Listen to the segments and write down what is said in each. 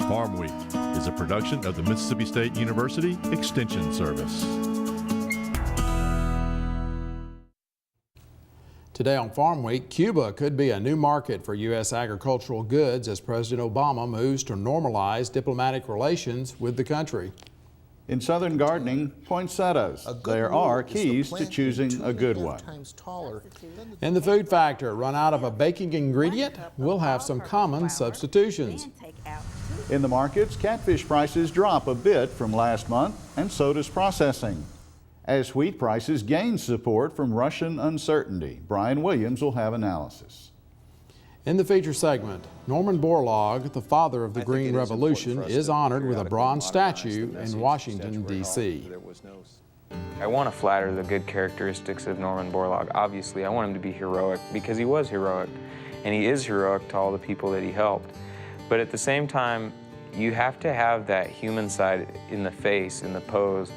Farmweek is a production of the Mississippi State University Extension Service. Today on Farm Week, Cuba could be a new market for U.S. agricultural goods as President Obama moves to normalize diplomatic relations with the country. In Southern gardening, poinsettias. There are keys to choosing a good one. In the food factor, run out of a baking ingredient? We'll have some common substitutions. In the markets, catfish prices drop a bit from last month, and so does processing. As wheat prices gain support from Russian uncertainty, Brian Williams will have analysis. In the feature segment, Norman Borlaug, the father of the Green Revolution, is honored with a bronze statue in Washington, D.C. I want to flatter the good characteristics of Norman Borlaug. Obviously, I want him to be heroic because he was heroic, and he is heroic to all the people that he helped. But at the same time, you have to have that human side in the face, in the pose,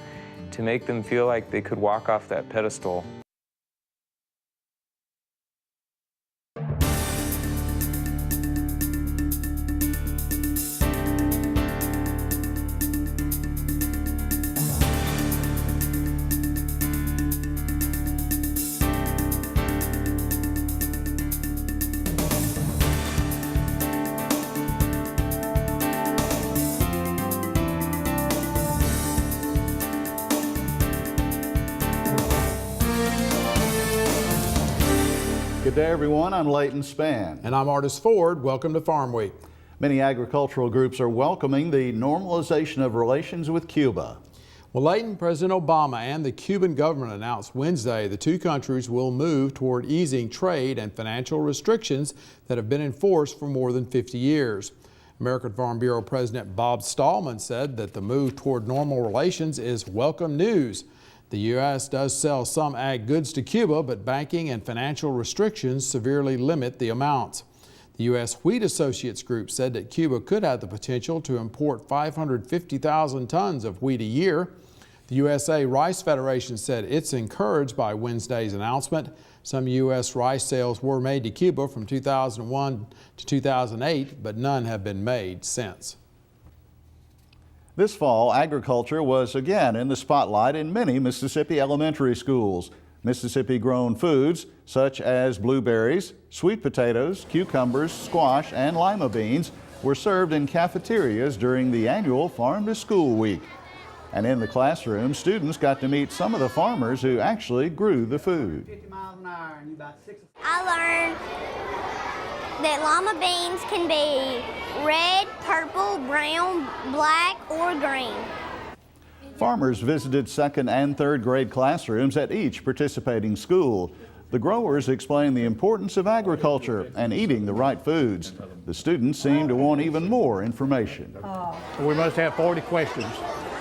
to make them feel like they could walk off that pedestal. Good day, everyone. I'm Leighton Spann. And I'm Artis Ford. Welcome to Farm Week. Many agricultural groups are welcoming the normalization of relations with Cuba. Well, Leighton, President Obama and the Cuban government announced Wednesday the two countries will move toward easing trade and financial restrictions that have been enforced for more than 50 years. American Farm Bureau President Bob Stallman said that the move toward normal relations is welcome news. The U.S. does sell some ag goods to Cuba, but banking and financial restrictions severely limit the amounts. The U.S. Wheat Associates Group said that Cuba could have the potential to import 550,000 tons of wheat a year. The USA Rice Federation said it's encouraged by Wednesday's announcement. Some U.S. rice sales were made to Cuba from 2001 to 2008, but none have been made since. This fall, agriculture was again in the spotlight in many Mississippi elementary schools. Mississippi-grown foods such as blueberries, sweet potatoes, cucumbers, squash, and lima beans were served in cafeterias during the annual Farm to School Week. And in the classroom, students got to meet some of the farmers who actually grew the food. I learned that lima beans can be red, purple, brown, black, or green. Farmers visited second and third grade classrooms at each participating school. The growers explained the importance of agriculture and eating the right foods. The students seemed to want even more information. We must have 40 questions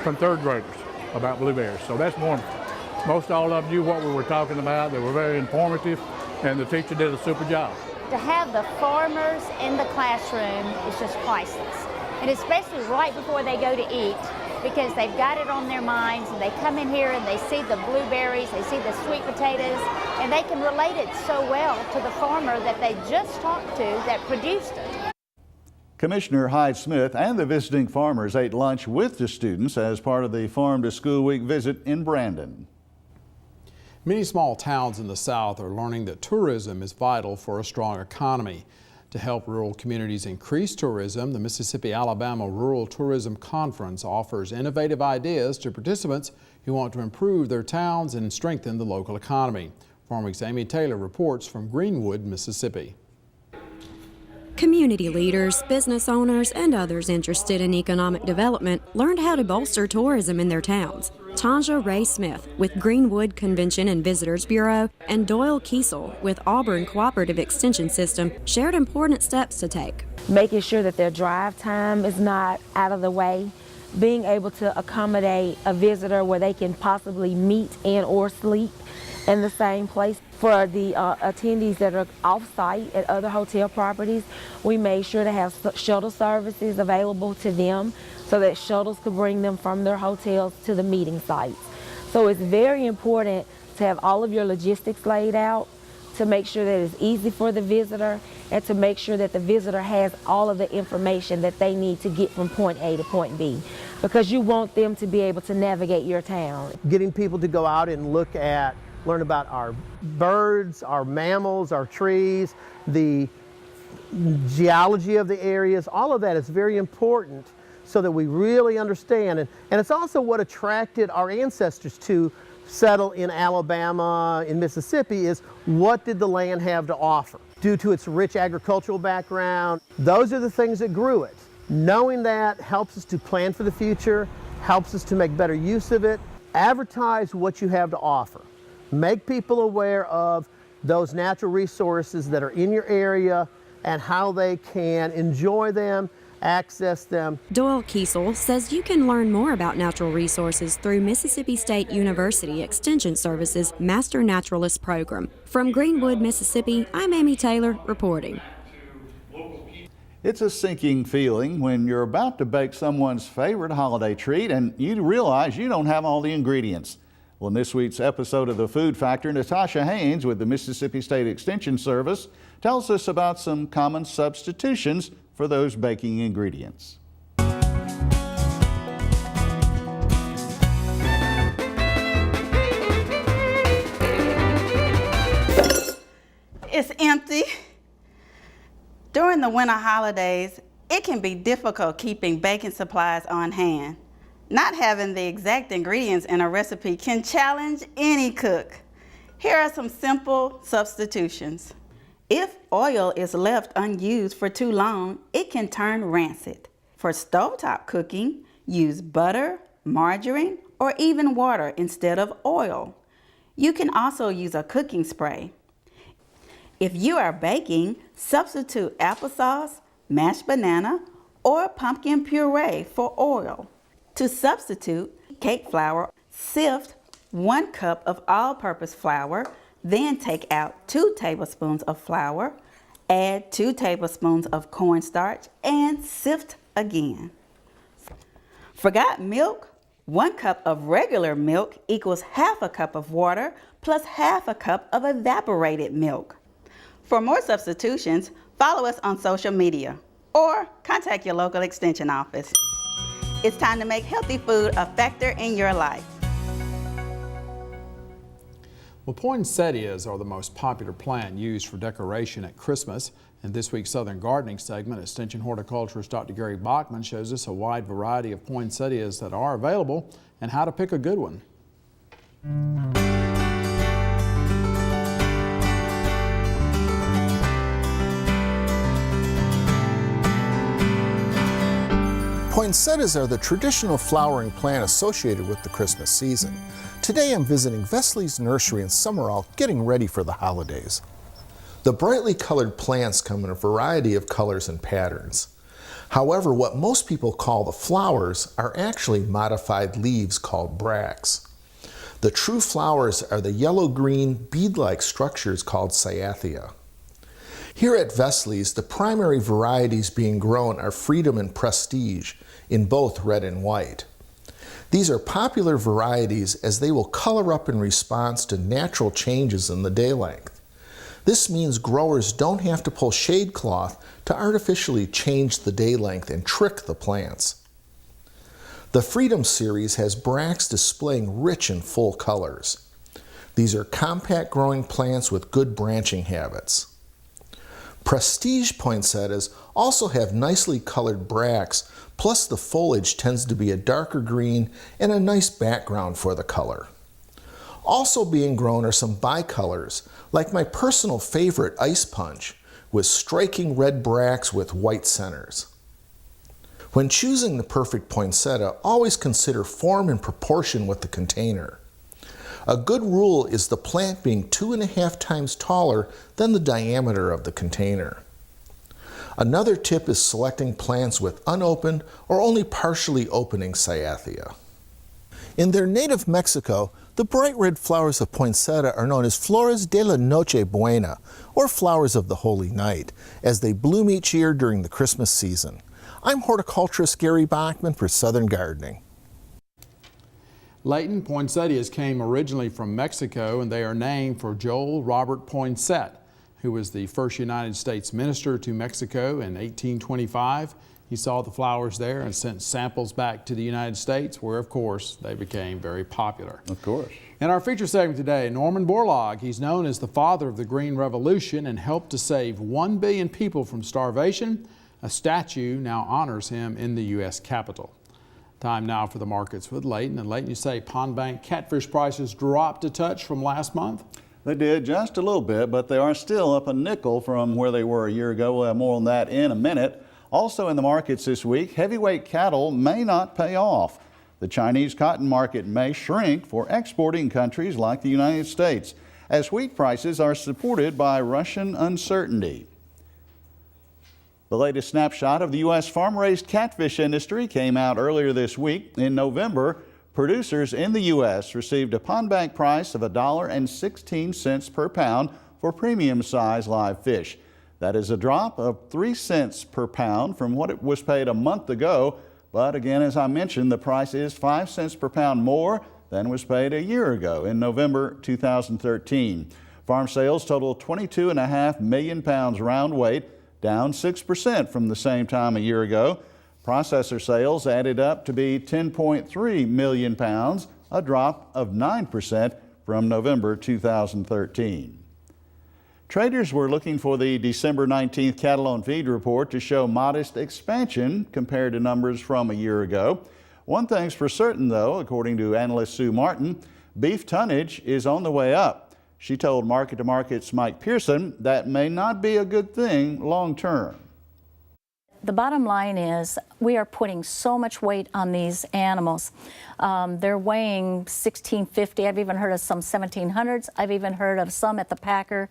from third graders about blueberries, so that's wonderful. Most all of them knew what we were talking about. They were very informative, and the teacher did a super job. To have the farmers in the classroom is just priceless, and especially right before they go to eat, because they've got it on their minds, and they come in here and they see the blueberries, they see the sweet potatoes, and they can relate it so well to the farmer that they just talked to that produced it. Commissioner Hyde Smith and the visiting farmers ate lunch with the students as part of the Farm to School Week visit in Brandon. Many small towns in the South are learning that tourism is vital for a strong economy. To help rural communities increase tourism, the Mississippi-Alabama Rural Tourism Conference offers innovative ideas to participants who want to improve their towns and strengthen the local economy. Farm Week's Amy Taylor reports from Greenwood, Mississippi. Community leaders, business owners, and others interested in economic development learned how to bolster tourism in their towns. Tanja Ray Smith with Greenwood Convention and Visitors Bureau and Doyle Kiesel with Auburn Cooperative Extension System shared important steps to take. Making sure that their drive time is not out of the way, being able to accommodate a visitor where they can possibly meet and or sleep in the same place. For the attendees that are off-site at other hotel properties, we made sure to have shuttle services available to them so that shuttles could bring them from their hotels to the meeting sites. So it's very important to have all of your logistics laid out, to make sure that it's easy for the visitor and to make sure that the visitor has all of the information that they need to get from point A to point B, because you want them to be able to navigate your town. Getting people to go out and learn about our birds, our mammals, our trees, the geology of the areas, all of that is very important so that we really understand. And it's also what attracted our ancestors to settle in Alabama, in Mississippi, is what did the land have to offer? Due to its rich agricultural background, those are the things that grew it. Knowing that helps us to plan for the future, helps us to make better use of it. Advertise what you have to offer. Make people aware of those natural resources that are in your area and how they can enjoy them, access them. Doyle Kiesel says you can learn more about natural resources through Mississippi State University Extension Service's Master Naturalist Program. From Greenwood, Mississippi, I'm Amy Taylor reporting. It's a sinking feeling when you're about to bake someone's favorite holiday treat and you realize you don't have all the ingredients. Well, in this week's episode of The Food Factor, Natasha Haynes with the Mississippi State Extension Service tells us about some common substitutions for those baking ingredients. It's empty. During the winter holidays, it can be difficult keeping baking supplies on hand. Not having the exact ingredients in a recipe can challenge any cook. Here are some simple substitutions. If oil is left unused for too long, it can turn rancid. For stovetop cooking, use butter, margarine, or even water instead of oil. You can also use a cooking spray. If you are baking, substitute applesauce, mashed banana, or pumpkin puree for oil. To substitute cake flour, sift 1 cup of all-purpose flour, then take out 2 tablespoons of flour, add 2 tablespoons of cornstarch, and sift again. Forgot milk? 1 cup of regular milk equals half a cup of water plus half a cup of evaporated milk. For more substitutions, follow us on social media or contact your local extension office. It's time to make healthy food a factor in your life. Well, poinsettias are the most popular plant used for decoration at Christmas. In this week's Southern Gardening segment, Extension horticulturist Dr. Gary Bachman shows us a wide variety of poinsettias that are available and how to pick a good one. Poinsettias are the traditional flowering plant associated with the Christmas season. Today I'm visiting Vesley's Nursery in Summerall, getting ready for the holidays. The brightly colored plants come in a variety of colors and patterns. However, what most people call the flowers are actually modified leaves called bracts. The true flowers are the yellow-green bead-like structures called cyathea. Here at Vesley's, the primary varieties being grown are Freedom and Prestige, in both red and white. These are popular varieties as they will color up in response to natural changes in the day length. This means growers don't have to pull shade cloth to artificially change the day length and trick the plants. The Freedom series has bracts displaying rich and full colors. These are compact growing plants with good branching habits. Prestige poinsettias also have nicely colored bracts, plus the foliage tends to be a darker green and a nice background for the color. Also being grown are some bicolors, like my personal favorite Ice Punch, with striking red bracts with white centers. When choosing the perfect poinsettia, always consider form and proportion with the container. A good rule is the plant being 2.5 times taller than the diameter of the container. Another tip is selecting plants with unopened or only partially opening cyathea. In their native Mexico, the bright red flowers of poinsettia are known as Flores de la Noche Buena, or flowers of the Holy Night, as they bloom each year during the Christmas season. I'm horticulturist Gary Bachman for Southern Gardening. Leighton, poinsettias came originally from Mexico, and they are named for Joel Robert Poinsett, who was the first United States minister to Mexico in 1825. He saw the flowers there and sent samples back to the United States, where, of course, they became very popular. Of course. In our feature segment today, Norman Borlaug. He's known as the father of the Green Revolution and helped to save 1 billion people from starvation. A statue now honors him in the U.S. Capitol. Time now for the markets with Leighton. And Leighton, you say Pond Bank catfish prices dropped a touch from last month? They did just a little bit, but they are still up a nickel from where they were a year ago. We'll have more on that in a minute. Also in the markets this week, heavyweight cattle may not pay off. The Chinese cotton market may shrink for exporting countries like the United States, as wheat prices are supported by Russian uncertainty. The latest snapshot of the U.S. farm-raised catfish industry came out earlier this week. In November, producers in the U.S. received a pond bank price of $1.16 per pound for premium-size live fish. That is a drop of 3 cents per pound from what it was paid a month ago. But again, as I mentioned, the price is 5 cents per pound more than was paid a year ago in November 2013. Farm sales totaled 22.5 million pounds round weight, down 6% from the same time a year ago. Processor sales added up to be 10.3 million pounds, a drop of 9% from November 2013. Traders were looking for the December 19th cattle on feed report to show modest expansion compared to numbers from a year ago. One thing's for certain, though, according to analyst Sue Martin, beef tonnage is on the way up. She told Market to Market's Mike Pearson that may not be a good thing long term. The bottom line is we are putting so much weight on these animals. They're weighing 1650. I've even heard of some 1700s. I've even heard of some at the packer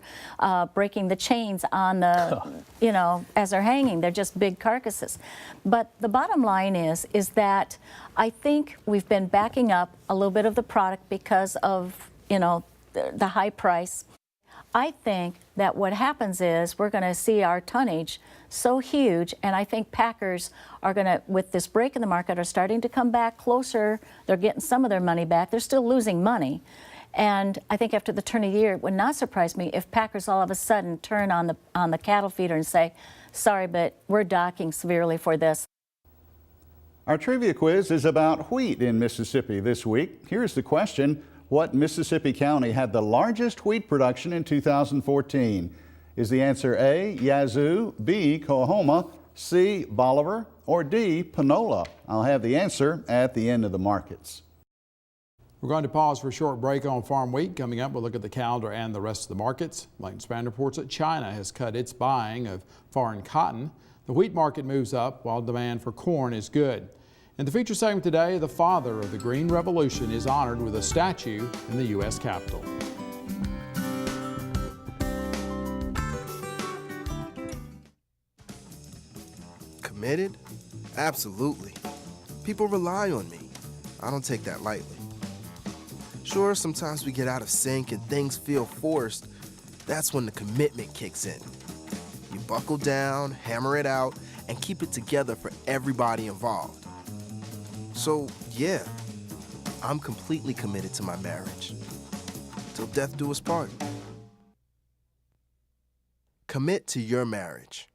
breaking the chains on the, you know, as they're hanging. They're just big carcasses. But the bottom line is that I think we've been backing up a little bit of the product because of, you know, the high price. I think that what happens is we're going to see our tonnage so huge, and I think packers are going to, with this break in the market, are starting to come back closer. They're getting some of their money back. They're still losing money. And I think after the turn of the year, it would not surprise me if packers all of a sudden turn on the cattle feeder and say, sorry, but we're docking severely for this. Our trivia quiz is about wheat in Mississippi this week. Here's the question. What Mississippi county had the largest wheat production in 2014? Is the answer A, Yazoo, B, Coahoma, C, Bolivar, or D, Panola? I'll have the answer at the end of the markets. We're going to pause for a short break on Farm Week. Coming up, we'll look at the calendar and the rest of the markets. Leighton Span reports that China has cut its buying of foreign cotton. The wheat market moves up while demand for corn is good. In the feature segment today, the father of the Green Revolution is honored with a statue in the U.S. Capitol. Committed? Absolutely. People rely on me. I don't take that lightly. Sure, sometimes we get out of sync and things feel forced. That's when the commitment kicks in. You buckle down, hammer it out, and keep it together for everybody involved. So, yeah, I'm completely committed to my marriage. Till death do us part. Commit to your marriage.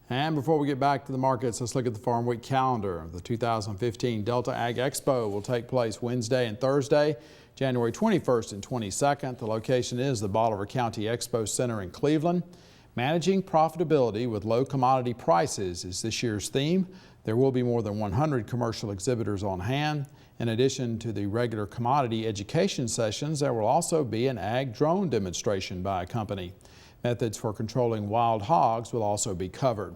And before we get back to the markets, let's look at the Farm Week calendar. The 2015 Delta Ag Expo will take place Wednesday and Thursday, January 21st and 22nd. The location is the Bolivar County Expo Center in Cleveland. Managing profitability with low commodity prices is this year's theme. There will be more than 100 commercial exhibitors on hand. In addition to the regular commodity education sessions, there will also be an ag drone demonstration by a company. Methods for controlling wild hogs will also be covered.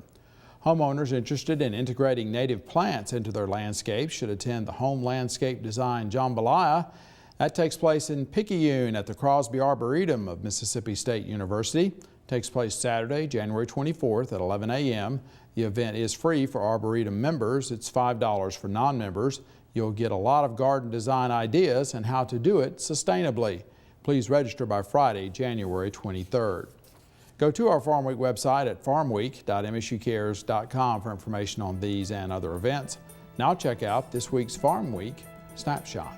Homeowners interested in integrating native plants into their landscapes should attend the Home Landscape Design Jambalaya. That takes place in Picayune at the Crosby Arboretum of Mississippi State University. It takes place Saturday, January 24th at 11 a.m. The event is free for Arboretum members. It's $5 for non-members. You'll get a lot of garden design ideas and how to do it sustainably. Please register by Friday, January 23rd. Go to our Farm Week website at farmweek.msucares.com for information on these and other events. Now check out this week's Farm Week Snapshot.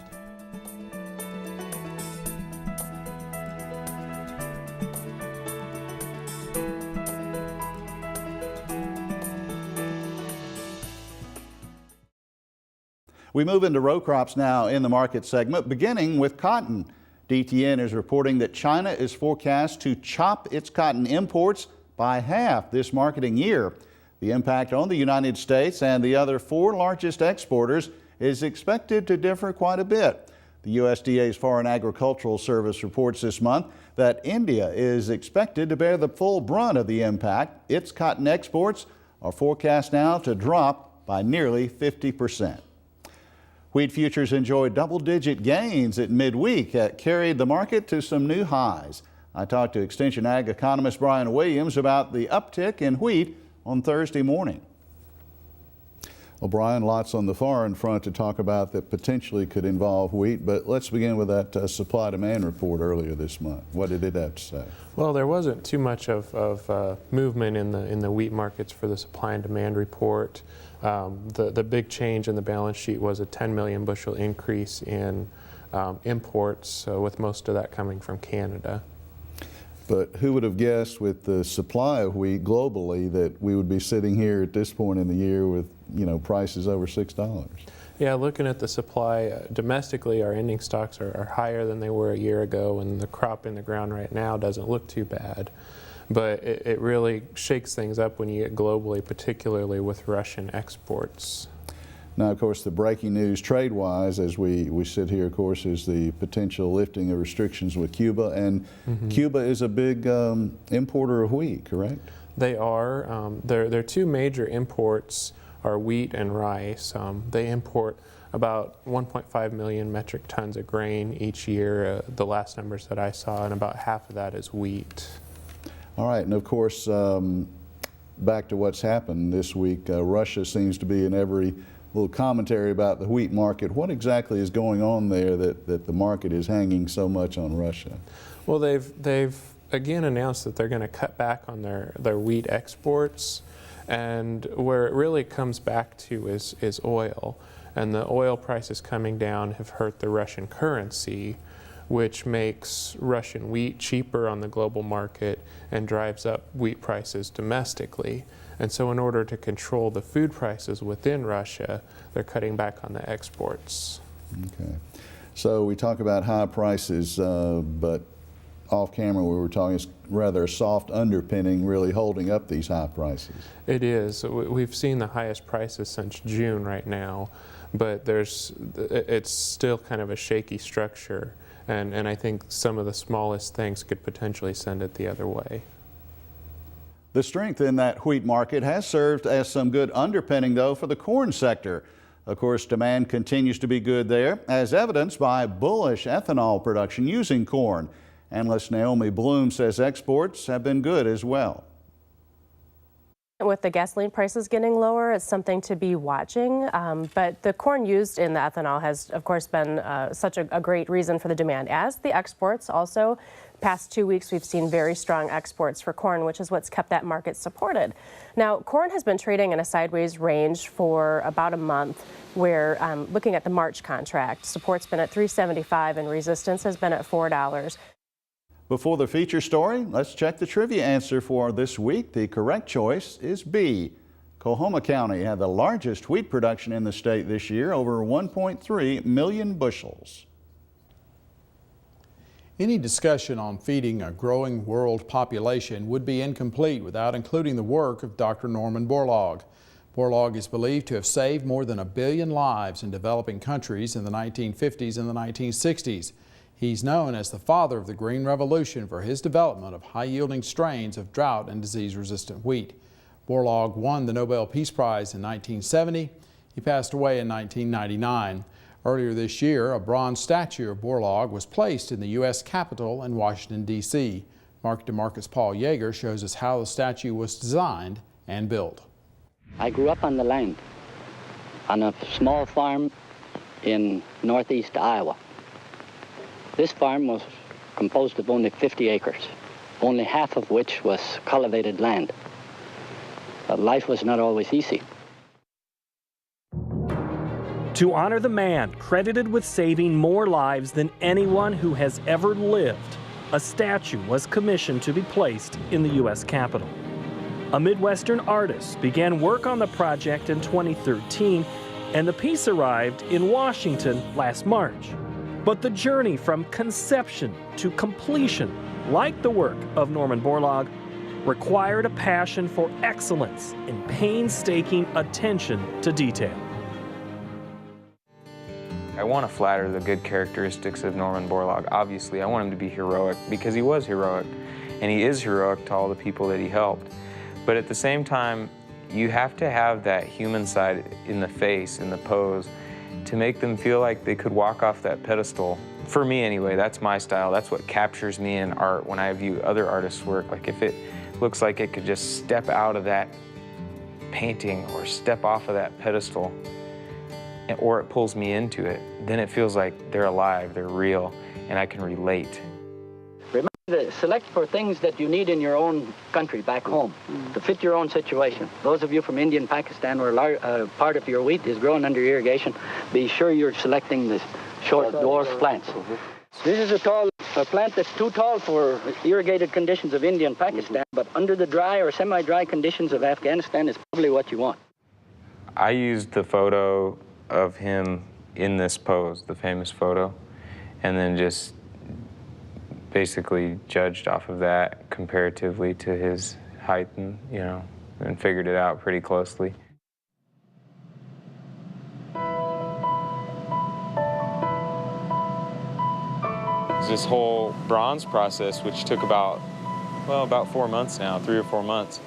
We move into row crops now in the market segment, beginning with cotton. DTN is reporting that China is forecast to chop its cotton imports by half this marketing year. The impact on the United States and the other 4 largest exporters is expected to differ quite a bit. The USDA's Foreign Agricultural Service reports this month that India is expected to bear the full brunt of the impact. Its cotton exports are forecast now to drop by nearly 50%. Wheat futures enjoyed double-digit gains at midweek that carried the market to some new highs. I talked to Extension Ag economist Brian Williams about the uptick in wheat on Thursday morning. Well, Brian, lots on the foreign front to talk about that potentially could involve wheat, but let's begin with that supply-demand report earlier this month. What did it have to say? Well, there wasn't too much of movement in the wheat markets for the supply and demand report. The big change in the balance sheet was a 10 million bushel increase in imports, with most of that coming from Canada. But who would have guessed with the supply of wheat globally that we would be sitting here at this point in the year with, prices over $6? Yeah, looking at the supply domestically, our ending stocks are higher than they were a year ago, and the crop in the ground right now doesn't look too bad. But it really shakes things up when you get globally, particularly with Russian exports. Now, of course, the breaking news trade-wise, as we sit here, of course, is the potential lifting of restrictions with Cuba. And Cuba is a big importer of wheat, correct? They are. Their 2 major imports are wheat and rice. They import about 1.5 million metric tons of grain each year, the last numbers that I saw, and about half of that is wheat. All right, and of course, back to what's happened this week, Russia seems to be in every little commentary about the wheat market. What exactly is going on there that the market is hanging so much on Russia? Well, they've again announced that they're going to cut back on their wheat exports, and where it really comes back to is oil. And the oil prices coming down have hurt the Russian currency, which makes Russian wheat cheaper on the global market and drives up wheat prices domestically. And so in order to control the food prices within Russia, they're cutting back on the exports. Okay. So we talk about high prices, but off camera we were talking it's rather a soft underpinning really holding up these high prices. It is. We've seen the highest prices since June right now, but it's still kind of a shaky structure. And I think some of the smallest things could potentially send it the other way. The strength in that wheat market has served as some good underpinning, though, for the corn sector. Of course, demand continues to be good there, as evidenced by bullish ethanol production using corn. Analyst Naomi Bloom says exports have been good as well. With the gasoline prices getting lower, it's something to be watching, but the corn used in the ethanol has, of course, been such a great reason for the demand. As the exports also, past 2 weeks we've seen very strong exports for corn, which is what's kept that market supported. Now, corn has been trading in a sideways range for about a month, where looking at the March contract, support's been at $3.75 and resistance has been at $4. Before the feature story, let's check the trivia answer for this week. The correct choice is B. Coahoma County had the largest wheat production in the state this year, over 1.3 million bushels. Any discussion on feeding a growing world population would be incomplete without including the work of Dr. Norman Borlaug. Borlaug is believed to have saved more than 1 billion lives in developing countries in the 1950s and the 1960s. He's known as the father of the Green Revolution for his development of high-yielding strains of drought and disease-resistant wheat. Borlaug won the Nobel Peace Prize in 1970. He passed away in 1999. Earlier this year, a bronze statue of Borlaug was placed in the U.S. Capitol in Washington, D.C. Mark DeMarcus Paul Yeager shows us how the statue was designed and built. I grew up on the land, on a small farm in northeast Iowa. This farm was composed of only 50 acres, only half of which was cultivated land. Life was not always easy. To honor the man credited with saving more lives than anyone who has ever lived, a statue was commissioned to be placed in the U.S. Capitol. A Midwestern artist began work on the project in 2013, and the piece arrived in Washington last March. But the journey from conception to completion, like the work of Norman Borlaug, required a passion for excellence and painstaking attention to detail. I want to flatter the good characteristics of Norman Borlaug. Obviously, I want him to be heroic because he was heroic, and he is heroic to all the people that he helped. But at the same time, you have to have that human side in the face, in the pose, to make them feel like they could walk off that pedestal. For me anyway, that's my style. That's what captures me in art when I view other artists' work. Like if it looks like it could just step out of that painting or step off of that pedestal, or it pulls me into it, then it feels like they're alive, they're real, and I can relate. Remember to select for things that you need in your own country, back home, to fit your own situation. Those of you from India and Pakistan where part of your wheat is grown under irrigation, be sure you're selecting the short dwarf plants. This is a plant that's too tall for irrigated conditions of India and Pakistan, but under the dry or semi-dry conditions of Afghanistan is probably what you want. I used the photo of him in this pose, the famous photo, and then just basically judged off of that comparatively to his height, and and figured it out pretty closely. This whole bronze process, which took about 4 months now, 3 or 4 months.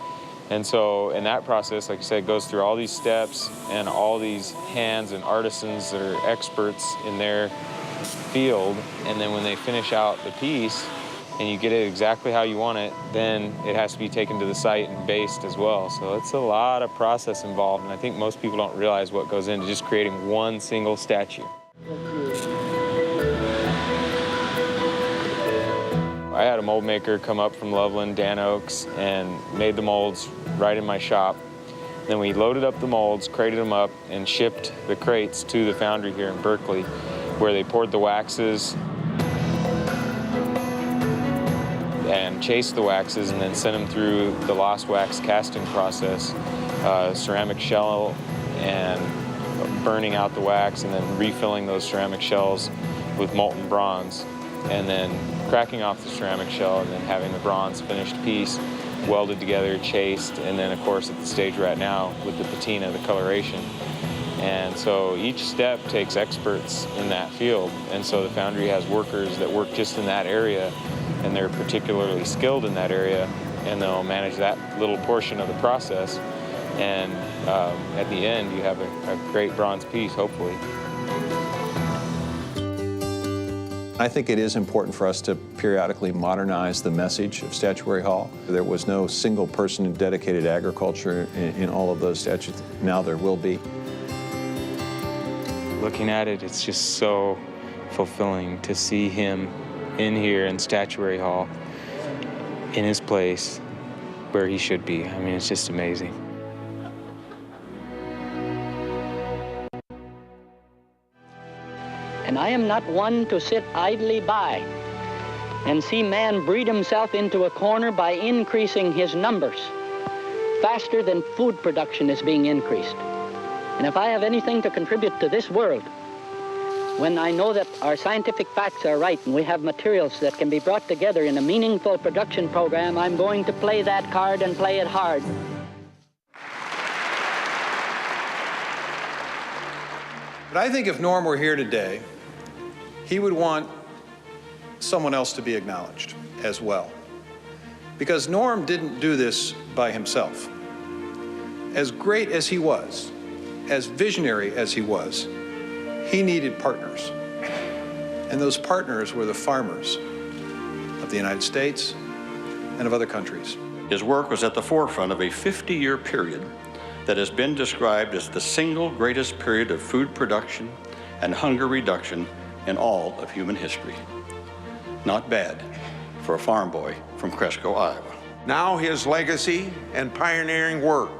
And so in that process, like I said, goes through all these steps and all these hands and artisans that are experts in their field. And then when they finish out the piece and you get it exactly how you want it, then it has to be taken to the site and based as well. So it's a lot of process involved, and I think most people don't realize what goes into just creating one single statue. I had a mold maker come up from Loveland, Dan Oaks, and made the molds right in my shop. Then we loaded up the molds, crated them up, and shipped the crates to the foundry here in Berkeley, where they poured the waxes and chased the waxes and then sent them through the lost wax casting process, ceramic shell and burning out the wax and then refilling those ceramic shells with molten bronze, and then cracking off the ceramic shell and then having the bronze finished piece welded together, chased, and then of course at the stage we're at now with the patina, the coloration. And so each step takes experts in that field, and so the foundry has workers that work just in that area, and they're particularly skilled in that area, and they'll manage that little portion of the process, and at the end you have a great bronze piece, hopefully. I think it is important for us to periodically modernize the message of Statuary Hall. There was no single person who dedicated agriculture in all of those statues. Now there will be. Looking at it, it's just so fulfilling to see him in here in Statuary Hall, in his place, where he should be. I mean, it's just amazing. And I am not one to sit idly by and see man breed himself into a corner by increasing his numbers faster than food production is being increased. And if I have anything to contribute to this world, when I know that our scientific facts are right and we have materials that can be brought together in a meaningful production program, I'm going to play that card and play it hard. But I think if Norm were here today, he would want someone else to be acknowledged as well. Because Norm didn't do this by himself. As great as he was, as visionary as he was, he needed partners. And those partners were the farmers of the United States and of other countries. His work was at the forefront of a 50-year period that has been described as the single greatest period of food production and hunger reduction in all of human history. Not bad for a farm boy from Cresco, Iowa. Now his legacy and pioneering work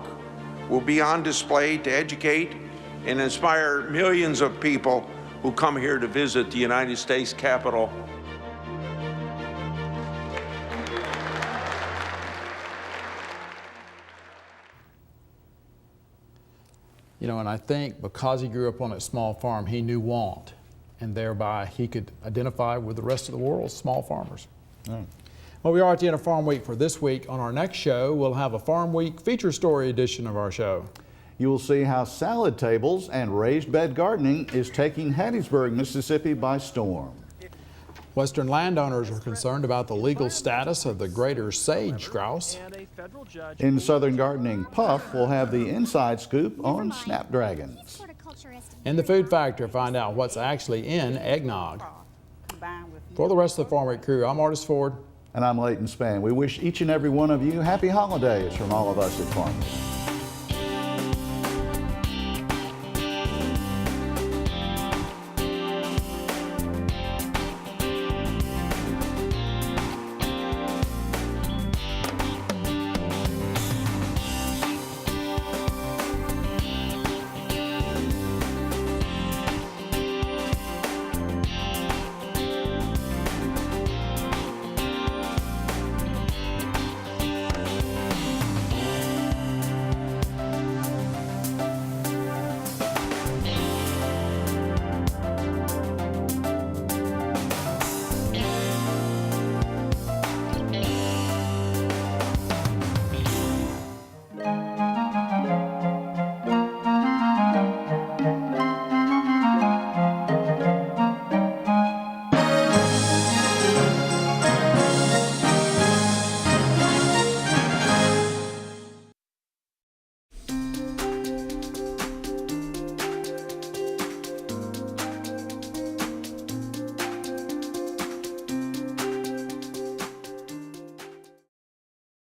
will be on display to educate and inspire millions of people who come here to visit the United States Capitol. You know, and I think because he grew up on a small farm, he knew want, and thereby he could identify with the rest of the world's small farmers. Well, we are at the end of Farm Week for this week. On our next show, we'll have a Farm Week feature story edition of our show. You will see how salad tables and raised bed gardening is taking Hattiesburg, Mississippi by storm. Western landowners are concerned about the legal status of the greater sage grouse. In Southern Gardening, Puff will have the inside scoop on snapdragons. In the Food Factor, find out what's actually in eggnog. For the rest of the Farm Week crew, I'm Artis Ford. And I'm Leighton Spann. We wish each and every one of you happy holidays from all of us at Farmweek.